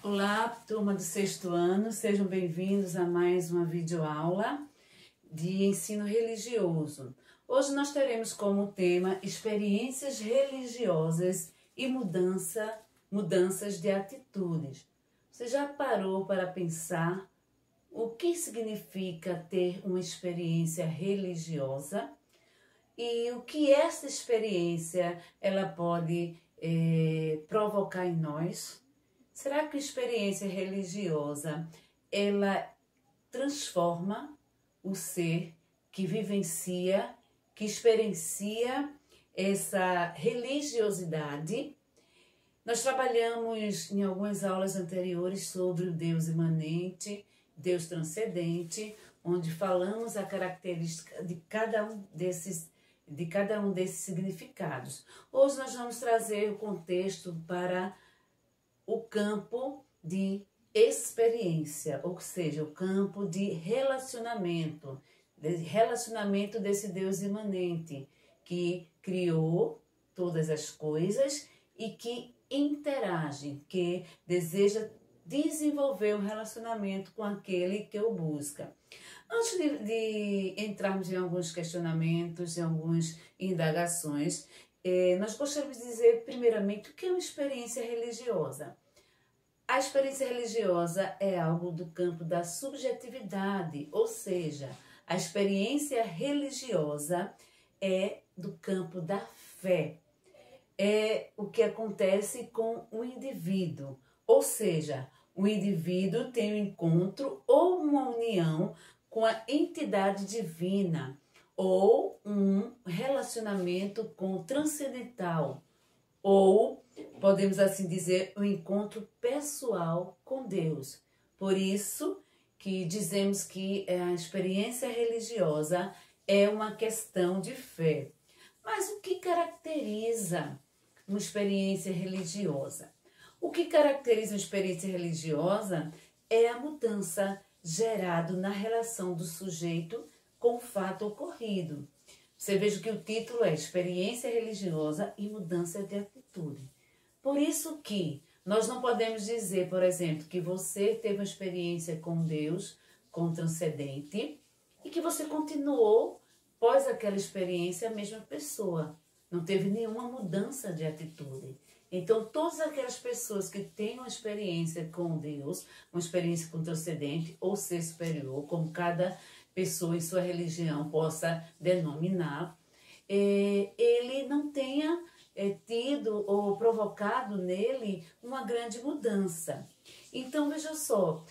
Olá, turma do sexto ano, sejam bem-vindos a mais uma videoaula de ensino religioso. Hoje nós teremos como tema experiências religiosas e mudanças de atitudes. Você já parou para pensar o que significa ter uma experiência religiosa? E o que essa experiência ela pode provocar em nós? Será que a experiência religiosa ela transforma o ser que vivencia, que experiencia essa religiosidade? Nós trabalhamos em algumas aulas anteriores sobre o Deus imanente, Deus transcendente, onde falamos a característica de cada um desses significados. Hoje nós vamos trazer o contexto para o campo de experiência, ou seja, o campo de relacionamento desse Deus imanente, que criou todas as coisas e que interage, que deseja desenvolver um relacionamento com aquele que o busca. Antes de entrarmos em alguns questionamentos, em algumas indagações, nós gostaríamos de dizer, primeiramente, o que é uma experiência religiosa. A experiência religiosa é algo do campo da subjetividade, ou seja, a experiência religiosa é do campo da fé. É o que acontece com o indivíduo, ou seja, o indivíduo tem um encontro ou uma união com a entidade divina, ou um relacionamento com o transcendental, ou, podemos assim dizer, um encontro pessoal com Deus. Por isso que dizemos que a experiência religiosa é uma questão de fé. Mas o que caracteriza uma experiência religiosa? O que caracteriza uma experiência religiosa é a mudança gerada na relação do sujeito com o fato ocorrido. Você veja que o título é Experiência Religiosa e Mudança de Atitude. Por isso que nós não podemos dizer, por exemplo, que você teve uma experiência com Deus, com o transcendente, e que você continuou, após aquela experiência, a mesma pessoa. Não teve nenhuma mudança de atitude. Então, todas aquelas pessoas que têm uma experiência com Deus, uma experiência com o transcendente ou ser superior, como cada pessoa em sua religião possa denominar, ele não tenha tido ou provocado nele uma grande mudança. Então, veja só,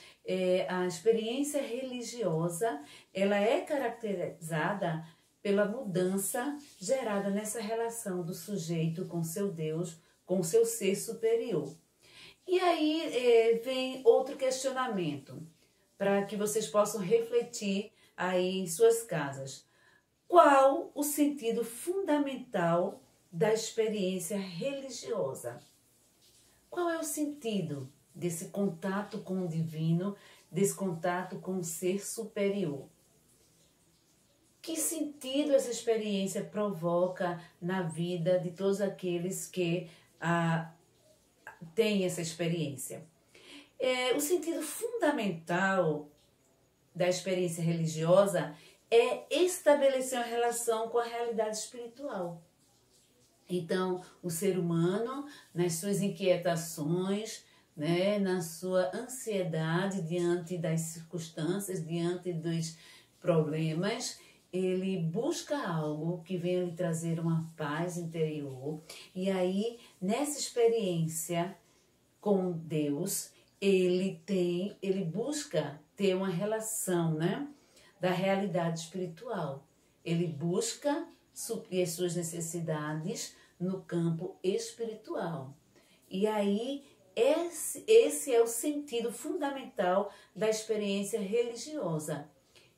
a experiência religiosa, ela é caracterizada pela mudança gerada nessa relação do sujeito com seu Deus, com seu ser superior. E aí vem outro questionamento, para que vocês possam refletir aí em suas casas. Qual o sentido fundamental da experiência religiosa? Qual é o sentido desse contato com o divino, desse contato com o ser superior? Que sentido essa experiência provoca na vida de todos aqueles que têm essa experiência? O sentido fundamental da experiência religiosa é estabelecer uma relação com a realidade espiritual. Então, o ser humano, nas suas inquietações, na sua ansiedade diante das circunstâncias, diante dos problemas, ele busca algo que venha lhe trazer uma paz interior. E aí, nessa experiência com Deus, ele busca ter uma relação, da realidade espiritual. Ele busca suprir as suas necessidades no campo espiritual. E aí, esse é o sentido fundamental da experiência religiosa.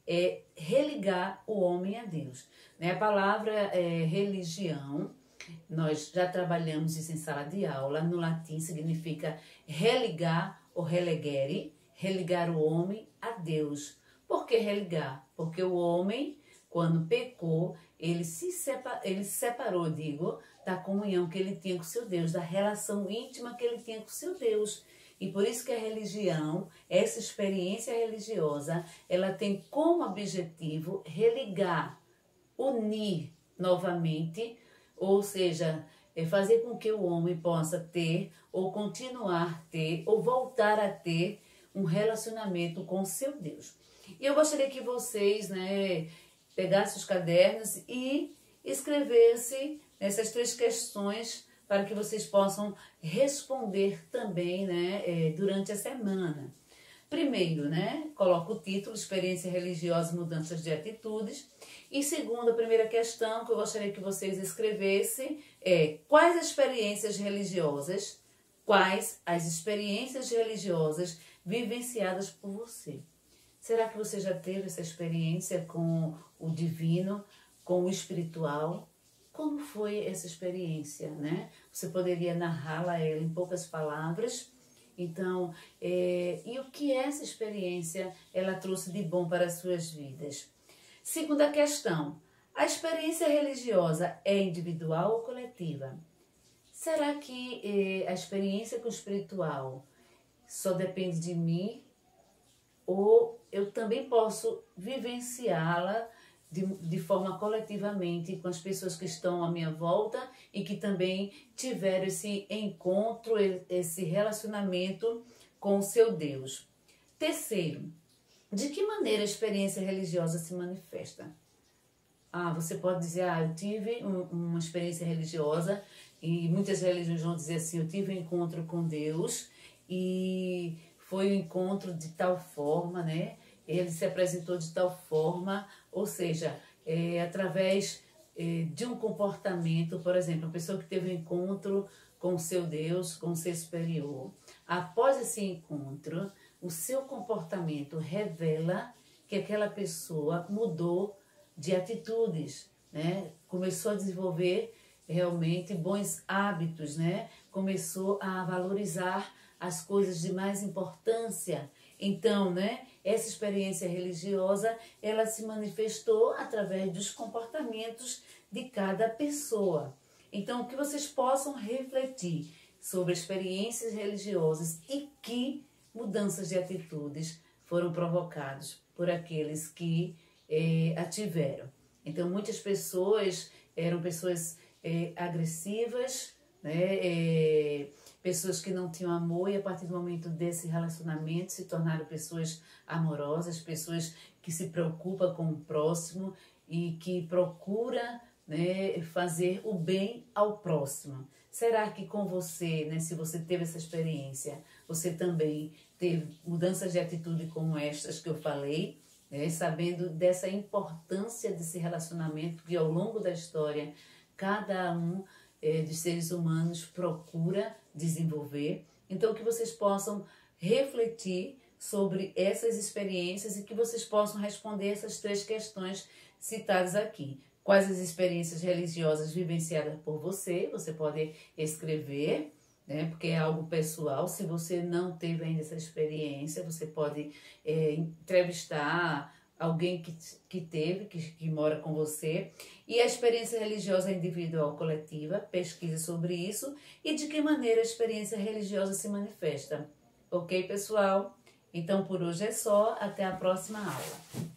É religar o homem a Deus. A palavra religião, nós já trabalhamos isso em sala de aula, no latim significa religar ou relegere, religar o homem a Deus. Por que religar? Porque o homem, quando pecou, ele se separou, da comunhão que ele tinha com seu Deus, da relação íntima que ele tinha com seu Deus. E por isso que a religião, essa experiência religiosa, ela tem como objetivo religar, unir novamente, ou seja, fazer com que o homem possa ter, ou continuar a ter, ou voltar a ter um relacionamento com o seu Deus. E eu gostaria que vocês, pegassem os cadernos e escrevessem essas 3 questões para que vocês possam responder também, durante a semana. Primeiro, coloca o título, experiência religiosa e mudanças de atitudes. E segundo, a primeira questão que eu gostaria que vocês escrevessem é: quais as experiências religiosas vivenciadas por você? Será que você já teve essa experiência com o divino, com o espiritual? Como foi essa experiência, Você poderia narrá-la em poucas palavras. Então, e o que essa experiência ela trouxe de bom para as suas vidas? Segunda questão: a experiência religiosa é individual ou coletiva? Será que a experiência com o espiritual só depende de mim? Ou eu também posso vivenciá-la de forma coletivamente com as pessoas que estão à minha volta e que também tiveram esse encontro, esse relacionamento com o seu Deus? Terceiro, de que maneira a experiência religiosa se manifesta? Você pode dizer, eu tive uma experiência religiosa, e muitas religiões vão dizer assim, eu tive um encontro com Deus e foi um encontro de tal forma, Ele se apresentou de tal forma, ou seja, através de um comportamento, por exemplo, uma pessoa que teve um encontro com o seu Deus, com o ser superior. Após esse encontro, o seu comportamento revela que aquela pessoa mudou de atitudes, Começou a desenvolver realmente bons hábitos, Começou a valorizar as coisas de mais importância. Então, essa experiência religiosa, ela se manifestou através dos comportamentos de cada pessoa. Então, que vocês possam refletir sobre experiências religiosas e que mudanças de atitudes foram provocadas por aqueles que a tiveram. Então, muitas pessoas eram pessoas agressivas, pessoas que não tinham amor, e a partir do momento desse relacionamento se tornaram pessoas amorosas, pessoas que se preocupam com o próximo e que procura fazer o bem ao próximo. Será que com você, se você teve essa experiência, você também teve mudanças de atitude como estas que eu falei, sabendo dessa importância desse relacionamento que ao longo da história cada um dos seres humanos procura desenvolver? Então, que vocês possam refletir sobre essas experiências e que vocês possam responder essas 3 questões citadas aqui. Quais as experiências religiosas vivenciadas por você? Você pode escrever, porque é algo pessoal. Se você não teve ainda essa experiência, você pode entrevistar alguém que teve, que mora com você. E a experiência religiosa individual ou coletiva, pesquise sobre isso. E de que maneira a experiência religiosa se manifesta. Ok, pessoal? Então, por hoje é só. Até a próxima aula.